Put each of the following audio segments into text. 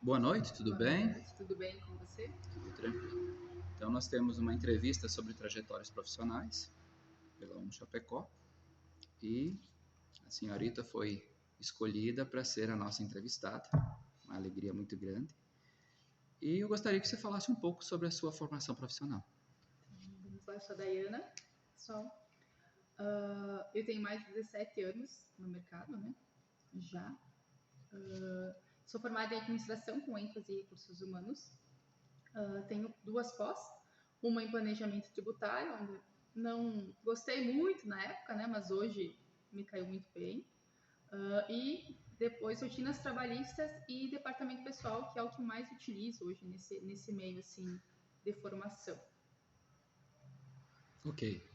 Boa noite, tudo Boa bem? noite, tudo bem com você? Tudo tranquilo. Então, nós temos uma entrevista sobre trajetórias profissionais pela Chapecó e a senhorita foi escolhida para ser a nossa entrevistada, uma alegria muito grande. E eu gostaria que você falasse um pouco sobre a sua formação profissional. Vamos lá, eu sou a Dayana, pessoal. Eu tenho mais de 17 anos no mercado, né? Já. Sou formada em administração com ênfase em recursos humanos. Tenho duas pós, uma em planejamento tributário, onde não gostei muito na época, né? Mas hoje me caiu muito bem. E depois rotinas trabalhistas e departamento pessoal, que é o que mais utilizo hoje nesse meio assim de formação. Ok.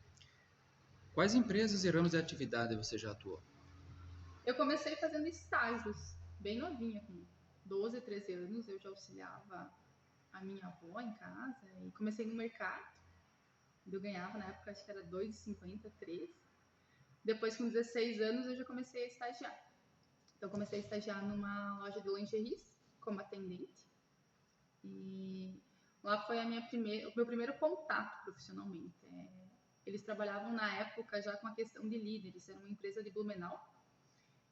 Quais empresas e ramos de atividade você já atuou? Eu comecei fazendo estágios, bem novinha, com 12, 13 anos, eu já auxiliava a minha avó em casa e comecei no mercado. Eu ganhava na época, acho que era 2,50, 3. Depois, com 16 anos, eu já comecei a estagiar. Então, comecei a estagiar numa loja de lingeries como atendente. E lá foi o meu primeiro contato profissionalmente. Eles trabalhavam na época já com a questão de líderes, era uma empresa de Blumenau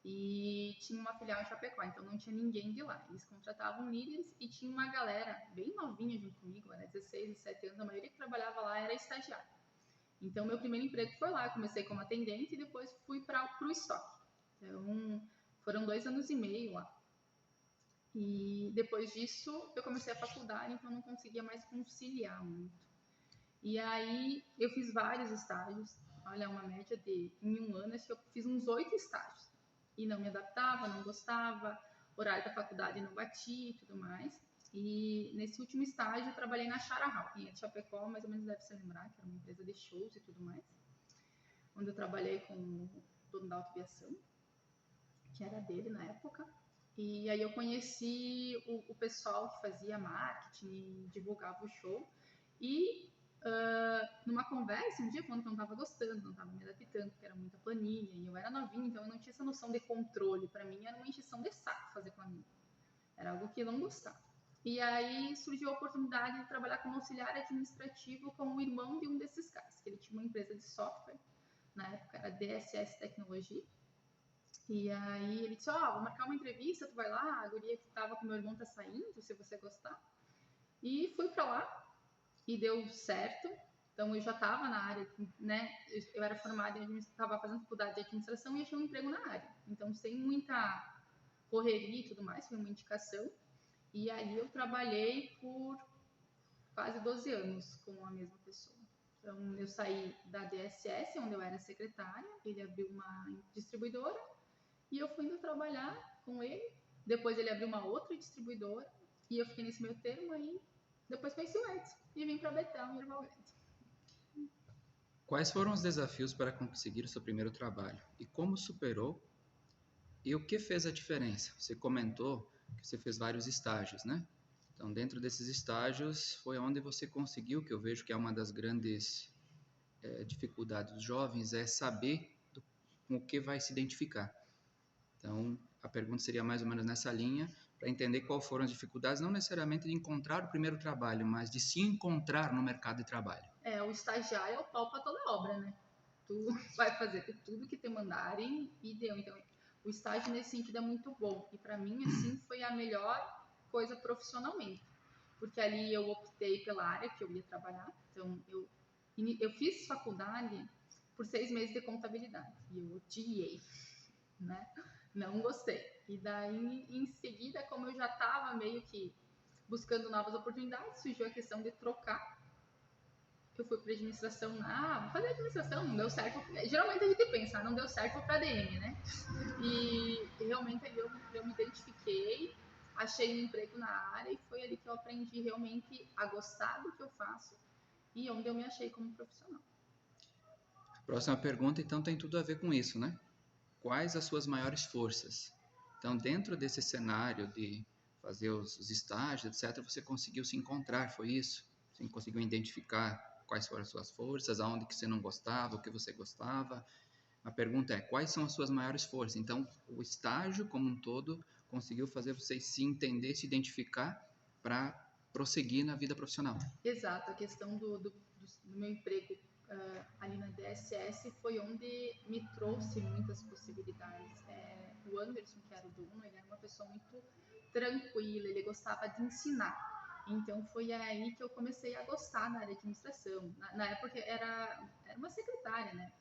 e tinha uma filial em Chapecó, então não tinha ninguém de lá. Eles contratavam líderes e tinha uma galera bem novinha junto comigo, era 16, 17 anos, a maioria que trabalhava lá era estagiário. Então, meu primeiro emprego foi lá, eu comecei como atendente e depois fui para o estoque. Então, foram 2 anos e meio lá. E depois disso, eu comecei a faculdade, então não conseguia mais conciliar muito. E aí, eu fiz vários estágios, olha, uma média de, em um ano, acho que eu fiz uns 8 estágios e não me adaptava, não gostava, horário da faculdade não batia e tudo mais. E nesse último estágio eu trabalhei na Chara Hall, em Chapecó, mais ou menos deve se lembrar, que era uma empresa de shows e tudo mais, onde eu trabalhei com o dono da autoaviação, que era dele na época. E aí eu conheci o pessoal que fazia marketing e divulgava o show. E numa conversa, um dia, quando eu não estava gostando, não estava me adaptando, porque era muita planilha, e eu era novinha, então eu não tinha essa noção de controle. Para mim era uma encheção de saco fazer planilha. Era algo que eu não gostava. E aí surgiu a oportunidade de trabalhar como auxiliar administrativo com o irmão de um desses caras, que ele tinha uma empresa de software, na época era DSS Tecnologia. E aí ele disse, vou marcar uma entrevista, tu vai lá, a guria que tava com meu irmão tá saindo, se você gostar. E fui para lá, e deu certo. Então eu já estava na área, né? Eu era formada em estava fazendo faculdade de administração e achei um emprego na área. Então sem muita correria e tudo mais, foi uma indicação. E aí eu trabalhei por quase 12 anos com a mesma pessoa. Então eu saí da DSS, onde eu era secretária, ele abriu uma distribuidora e eu fui indo trabalhar com ele. Depois ele abriu uma outra distribuidora e eu fiquei nesse meio termo aí. Depois conheci o Edson e vim para Betão, em Erval Grande. Quais foram os desafios para conseguir o seu primeiro trabalho e como superou? E o que fez a diferença? Você comentou que você fez vários estágios, né? Então, dentro desses estágios, foi onde você conseguiu, que eu vejo que é uma das grandes dificuldades dos jovens, é saber com o que vai se identificar. Então, a pergunta seria mais ou menos nessa linha, para entender quais foram as dificuldades, não necessariamente de encontrar o primeiro trabalho, mas de se encontrar no mercado de trabalho. O estagiário é o pau para toda obra, né? Tu vai fazer tudo que te mandarem e deu. Então, o estágio nesse sentido é muito bom. E para mim, assim, foi a melhor coisa profissionalmente. Porque ali eu optei pela área que eu ia trabalhar. Então, eu fiz faculdade por 6 meses de contabilidade. E eu odiei, né? Não gostei. E daí, em seguida, como eu já estava meio que buscando novas oportunidades, surgiu a questão de trocar. Eu fui para administração, vou fazer administração, não deu certo. Geralmente a gente pensa, não deu certo, vou para ADM, né? E realmente aí eu me identifiquei, achei um emprego na área e foi ali que eu aprendi realmente a gostar do que eu faço e onde eu me achei como profissional. Próxima pergunta, então, tem tudo a ver com isso, né? Quais as suas maiores forças? Então, dentro desse cenário de fazer os estágios, etc., você conseguiu se encontrar, foi isso? Você conseguiu identificar quais foram as suas forças, aonde que você não gostava, o que você gostava? A pergunta é, quais são as suas maiores forças? Então, o estágio como um todo, conseguiu fazer vocês se entender, se identificar para prosseguir na vida profissional. Exato, a questão do meu emprego ali na DSS foi onde me trouxe muitas possibilidades. O Anderson, que era o dono, ele era uma pessoa muito tranquila, ele gostava de ensinar. Então foi aí que eu comecei a gostar da área de administração. Na época era uma secretária, né?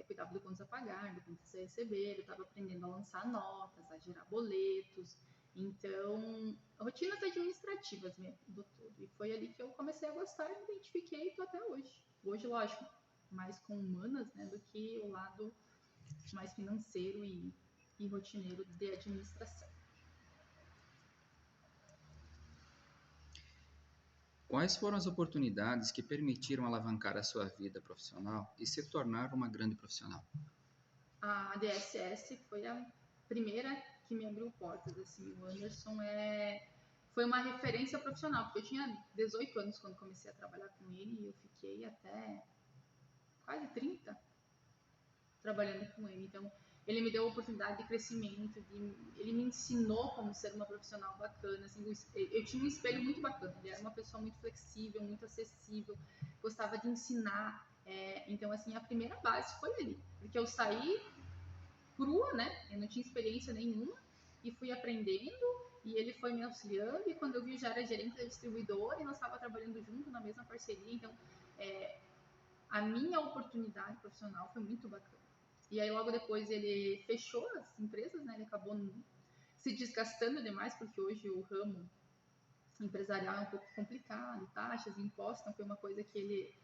Cuidava do contas a pagar, do contas a receber, eu estava aprendendo a lançar notas, a gerar boletos. Então, rotinas administrativas mesmo, do todo. E foi ali que eu comecei a gostar e me identifiquei e estou até hoje. Hoje, lógico, mais com humanas, né, do que o lado mais financeiro e rotineiro de administração. Quais foram as oportunidades que permitiram alavancar a sua vida profissional e se tornar uma grande profissional? A DSS foi a primeira que me abriu portas. Assim, o Anderson foi uma referência profissional, porque eu tinha 18 anos quando comecei a trabalhar com ele e eu fiquei até quase 30 trabalhando com ele. Então, ele me deu a oportunidade de crescimento, ele me ensinou como ser uma profissional bacana. Assim, eu tinha um espelho muito bacana. Ele era uma pessoa muito flexível, muito acessível, gostava de ensinar. Então, assim, a primeira base foi ali, porque eu saí crua, né? Eu não tinha experiência nenhuma e fui aprendendo. E ele foi me auxiliando. E quando eu vi, já era gerente da distribuidora e nós estávamos trabalhando junto na mesma parceria. Então, a minha oportunidade profissional foi muito bacana. E aí logo depois ele fechou as empresas, né? Ele acabou se desgastando demais, porque hoje o ramo empresarial é um pouco complicado, taxas, impostos, então foi uma coisa que ele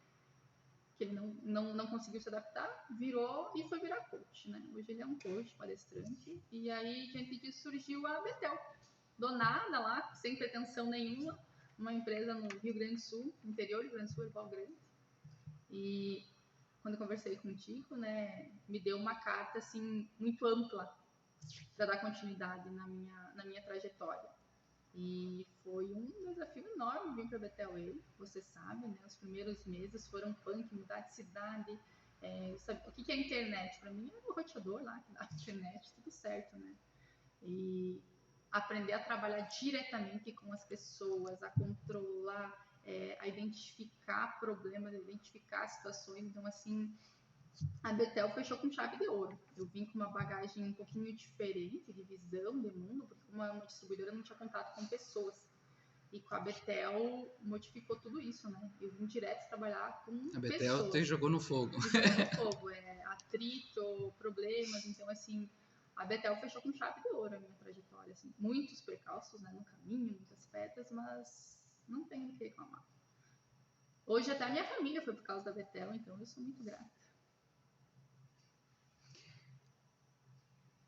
não conseguiu se adaptar, virou e foi virar coach, né? Hoje ele é um coach, palestrante, e aí diante disso surgiu a Betel, do nada lá, sem pretensão nenhuma, uma empresa no Rio Grande do Sul, interior do Rio Grande do Sul, Erval Grande, e quando eu conversei contigo, né, me deu uma carta assim muito ampla para dar continuidade na minha trajetória. E foi um desafio enorme vir para Betel, você sabe, né? Os primeiros meses foram punk, mudar de cidade. O que é internet? Para mim era o roteador lá, que dava internet, tudo certo, né? E aprender a trabalhar diretamente com as pessoas, a controlar, a identificar problemas, a identificar situações. Então, assim, a Betel fechou com chave de ouro. Eu vim com uma bagagem um pouquinho diferente de visão de mundo, porque como uma distribuidora não tinha contato com pessoas. E com a Betel modificou tudo isso, né? Eu vim direto trabalhar com A Betel pessoas. te jogou no fogo. Me jogou no fogo, atrito, problemas. Então, assim, a Betel fechou com chave de ouro a minha trajetória. Assim. Muitos percalços, né, no caminho, muitas pedras, mas não tenho o que reclamar. Hoje até a minha família foi por causa da Betel, então eu sou muito grata.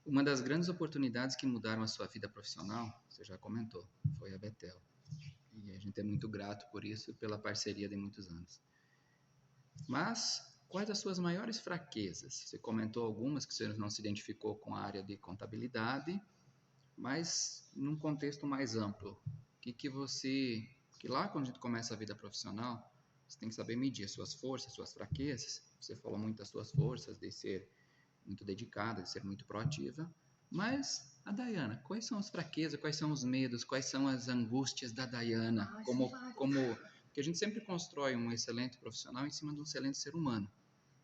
Uma das grandes oportunidades que mudaram a sua vida profissional, você já comentou, foi a Betel. E a gente é muito grato por isso e pela parceria de muitos anos. Mas quais as suas maiores fraquezas? Você comentou algumas que você não se identificou com a área de contabilidade, mas num contexto mais amplo. Que lá quando a gente começa a vida profissional, você tem que saber medir as suas forças, suas fraquezas. Você falou muito das suas forças, de ser muito dedicada, de ser muito proativa. Mas a Dayana, quais são as fraquezas, quais são os medos, quais são as angústias da Dayana? Porque a gente sempre constrói um excelente profissional em cima de um excelente ser humano.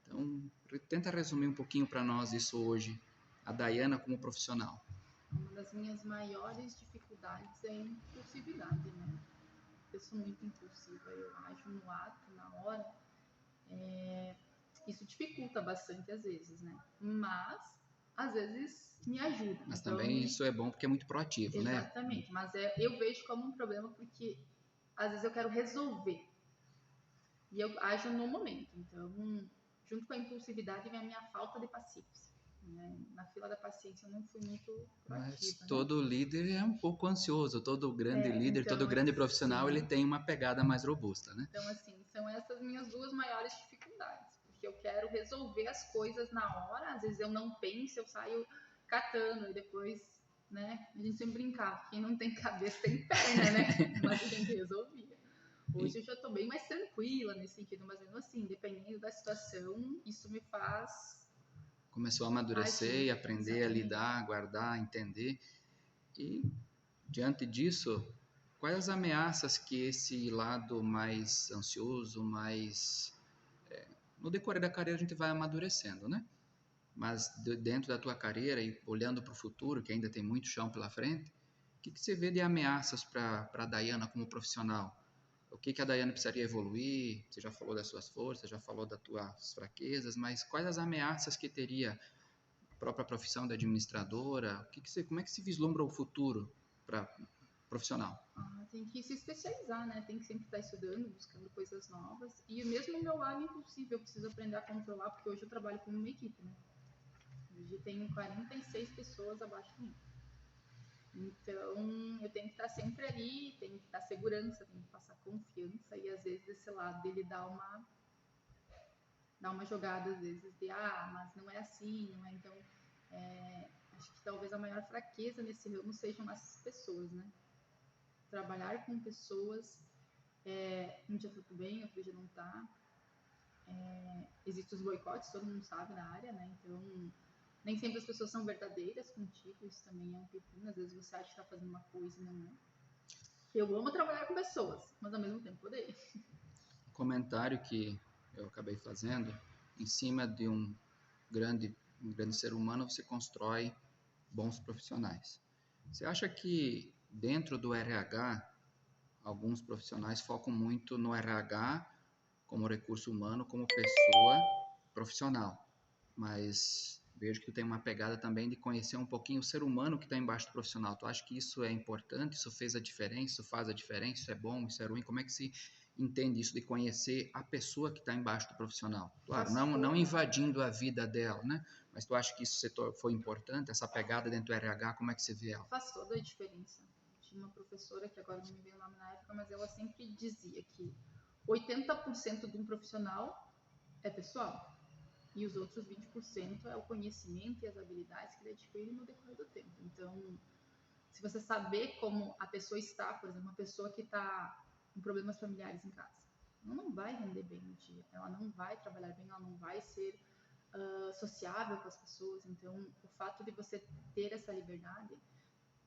Então, tenta resumir um pouquinho para nós isso hoje, a Dayana como profissional. Uma das minhas maiores dificuldades é a impulsividade, né? Eu sou muito impulsiva, eu ajo no ato, na hora. Isso dificulta bastante às vezes, né? Mas, às vezes, me ajuda. Mas então, também isso é bom porque é muito proativo, exatamente, né? Exatamente, mas eu vejo como um problema porque, às vezes, eu quero resolver. E eu ajo no momento. Então, junto com a impulsividade vem a minha falta de paciência. Né? Na fila da paciência eu não fui muito proativa. Mas todo líder é um pouco ansioso, todo grande líder, então, todo grande profissional, ele tem uma pegada mais robusta, né? Então, assim, são essas minhas duas maiores dificuldades, porque eu quero resolver as coisas na hora, às vezes eu não penso, eu saio catando e depois, né, a gente sempre brincava, quem não tem cabeça tem perna, né, mas a gente resolvia. Hoje eu já tô bem mais tranquila nesse sentido, mas mesmo assim, dependendo da situação, isso me faz... Começou a amadurecer e aprender a lidar, a guardar, a entender. E, diante disso, quais as ameaças que esse lado mais ansioso, mais... No decorrer da carreira a gente vai amadurecendo, né? Mas dentro da tua carreira e olhando para o futuro, que ainda tem muito chão pela frente, o que você vê de ameaças para a Dayana como profissional? O que a Dayana precisaria evoluir? Você já falou das suas forças, já falou das tuas fraquezas, mas quais as ameaças que teria a própria profissão de administradora? Como é que se vislumbra o futuro para profissional? Tem que se especializar, né? Tem que sempre estar estudando, buscando coisas novas. E mesmo o meu lado impulsivo, eu preciso aprender a controlar, porque hoje eu trabalho como uma equipe, né? Hoje tenho 46 pessoas abaixo de mim. Então, eu tenho que estar sempre ali, tenho que dar segurança, tenho que passar confiança. E às vezes esse lado dele dá uma jogada, às vezes, de mas não é assim, não é? Então, acho que talvez a maior fraqueza nesse ramo sejam as pessoas, né? Trabalhar com pessoas, um dia tá tudo bem, outro dia não tá. Existem os boicotes, todo mundo sabe na área, né? Então, nem sempre as pessoas são verdadeiras contigo, isso também é um pepino. Às vezes você acha que está fazendo uma coisa e não é. Eu amo trabalhar com pessoas, mas ao mesmo tempo odeio. Comentário que eu acabei fazendo, em cima de um grande ser humano, você constrói bons profissionais. Você acha que dentro do RH, alguns profissionais focam muito no RH como recurso humano, como pessoa profissional, mas vejo que tu tem uma pegada também de conhecer um pouquinho o ser humano que está embaixo do profissional. Tu acha que isso é importante? Isso fez a diferença? Isso faz a diferença? Isso é bom? Isso é ruim? Como é que se entende isso de conhecer a pessoa que está embaixo do profissional? Claro, não invadindo a vida dela, né? Mas tu acha que isso foi importante, essa pegada dentro do RH, como é que você vê ela? Faz toda a diferença. Tinha uma professora, que agora não me veio o nome na época, mas ela sempre dizia que 80% de um profissional é pessoal. E os outros 20% é o conhecimento e as habilidades que ele adquire no decorrer do tempo. Então, se você saber como a pessoa está, por exemplo, uma pessoa que está com problemas familiares em casa, ela não vai render bem no dia, ela não vai trabalhar bem, ela não vai ser sociável com as pessoas. Então, o fato de você ter essa liberdade,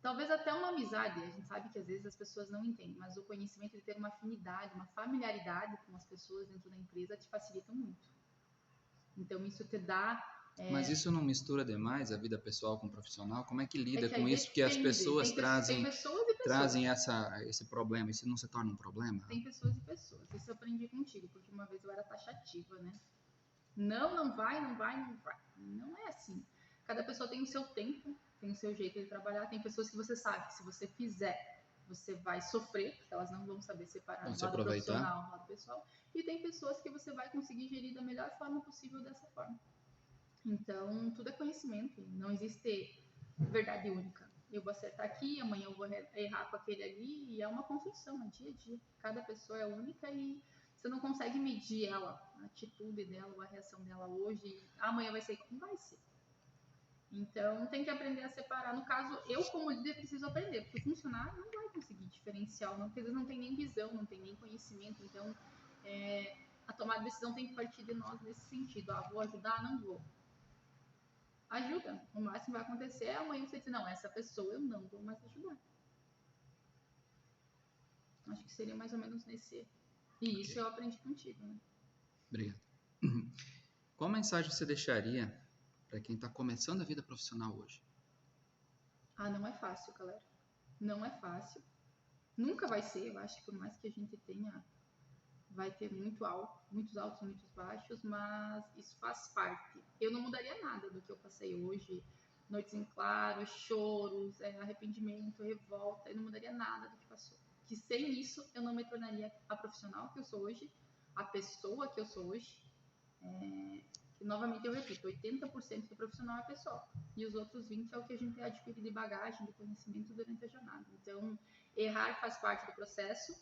talvez até uma amizade, a gente sabe que às vezes as pessoas não entendem, mas o conhecimento de ter uma afinidade, uma familiaridade com as pessoas dentro da empresa te facilita muito. Então, isso te dá... Mas isso não mistura demais a vida pessoal com profissional? Como é que lida que com isso? Porque as pessoas tem pessoas e trazem esse problema. Isso não se torna um problema? Tem pessoas e pessoas. Isso eu aprendi contigo, porque uma vez eu era taxativa, né? Não vai, não vai, não vai. Não é assim. Cada pessoa tem o seu tempo, tem o seu jeito de trabalhar. Tem pessoas que você sabe que se você fizer, você vai sofrer, porque elas não vão saber separar o lado profissional do lado pessoal. E tem pessoas que você vai conseguir gerir da melhor forma possível dessa forma. Então, tudo é conhecimento. Não existe verdade única. Eu vou acertar aqui, amanhã eu vou errar com aquele ali, e é uma construção, é dia a dia. Cada pessoa é única e você não consegue medir ela, a atitude dela, a reação dela hoje, amanhã vai ser como vai ser. Então, tem que aprender a separar. No caso, eu como líder preciso aprender, porque o funcionário não vai conseguir diferenciar, não, porque eles não têm nem visão, não têm nem conhecimento. Então, a tomada de decisão tem que partir de nós nesse sentido. Vou ajudar? Não vou. Ajuda. O máximo que vai acontecer é amanhã você dizer, não, essa pessoa eu não vou mais ajudar. Acho que seria mais ou menos nesse... E isso eu aprendi contigo, né? Obrigado. Qual mensagem você deixaria para quem está começando a vida profissional hoje? Não é fácil, galera. Não é fácil. Nunca vai ser. Eu acho que por mais que a gente tenha, vai ter muitos altos, muitos baixos, mas isso faz parte. Eu não mudaria nada do que eu passei hoje. Noites em claro, choros, arrependimento, revolta. Eu não mudaria nada do que passou. Que sem isso eu não me tornaria a profissional que eu sou hoje, a pessoa que eu sou hoje. Que, novamente eu repito, 80% do profissional é pessoal. E os outros 20% é o que a gente adquire de bagagem, de conhecimento durante a jornada. Então, errar faz parte do processo.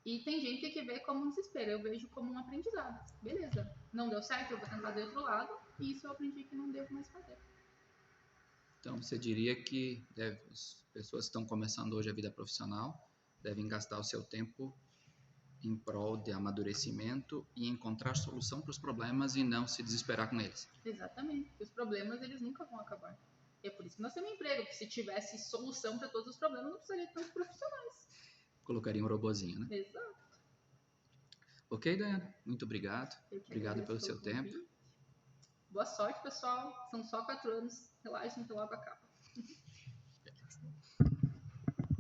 E tem gente que vê como um desespero, eu vejo como um aprendizado. Beleza, não deu certo, eu vou tentar do outro lado, e isso eu aprendi que não devo mais fazer. Então, você diria que as pessoas que estão começando hoje a vida profissional devem gastar o seu tempo em prol de amadurecimento e encontrar solução para os problemas e não se desesperar com eles. Exatamente, porque os problemas eles nunca vão acabar. E é por isso que nós temos emprego, porque se tivesse solução para todos os problemas, não precisaria de tantos profissionais. Colocaria um robozinho, né? Exato. Ok, Daiane? Muito obrigado. Eu que Obrigado pelo agradeço seu tempo. convite. Boa sorte, pessoal. São só 4 anos. Relaxem que logo acaba.